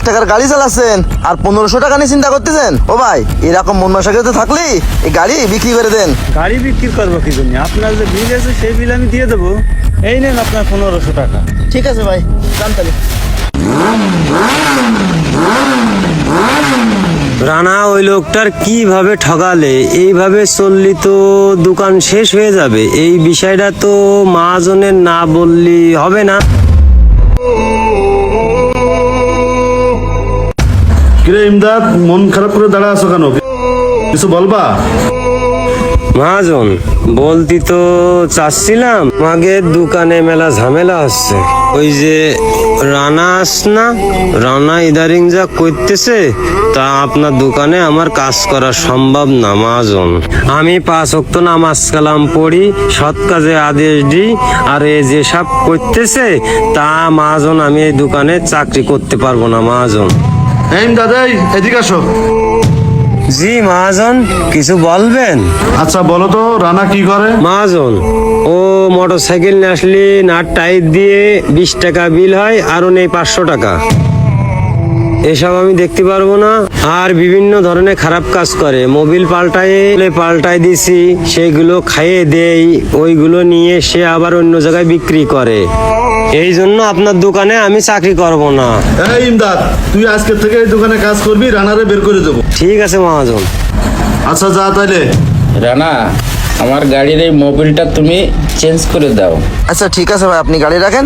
টাকার গাড়ি চালাচ্ছেন আর 1500 টাকা নিয়ে চিন্তা করতেছেন? ও ভাই, এরকম মন মানসিকতা থাকলে এই গাড়ি বিক্রি করে দেন। গাড়ি বিক্রি করবো কি জন্য? আপনার যে বিল আছে সেই বিল আমি দিয়ে দেবো। এই নেন আপনার 1500 টাকা। ঠিক আছে ভাই, যান তাহলে। রানা ওই লোকটার কিভাবে ঠকালে? এইভাবে চললি তো দোকান শেষ হয়ে যাবে। এই বিষয়টা তো মহাজনের না বললি হবে না। কিরে ইমদাদ, মন খারাপ করে দাঁড়া আছো কেন? কিছু বলবা? মহাজন, বলতি তো চাচ্ছিলাম, আমাদের দোকানে মেলা ঝামেলা হচ্ছে। ওই যে রানা আস না, রানা ইদারিং যা করতেছে তা আপনার দোকানে আমার কাজ করা সম্ভব না মহাজন। আমি 5 ওয়াক্ত নামাজ কালাম পড়ি, সৎ কাজে আদেশ দিই, আর এ যেসব করতেছে তা মহাজন আমি এই দোকানে চাকরি করতে পারবো না মহাজন। এই ইমদাদ, এদিকে আসো। জি মহাজন, কিছু বলবেন? আচ্ছা বলো তো, রানা কি করে? মহাজন, ও মোটর সাইকেল নিয়ে আসলে নাট টাইট দিয়ে 20 টাকা বিল হয়, আরো নেই 500 টাকা। এসব আমি দেখতে পারবো না। আর বিভিন্ন ধরনের খারাপ কাজ করে, মোবিল পাল্টাই দিছি, সেগুলো খাইয়ে দেই, ওইগুলো নিয়ে সে আবার অন্য জায়গায় বিক্রি করে। এই জন্য আপনার দোকানে আমি চাকরি করব না। এই ইমদাদ, তুই আজকে থেকে এই দোকানে কাজ করবি, রানারে বের করে দেবো। ঠিক আছে মহাজন। আচ্ছা যা তাইলে। রানা, আমার গাড়ির এই মোবিলটা তুমি চেঞ্জ করে দাও। আচ্ছা ঠিক আছে ভাই, আপনি গাড়ি রাখেন।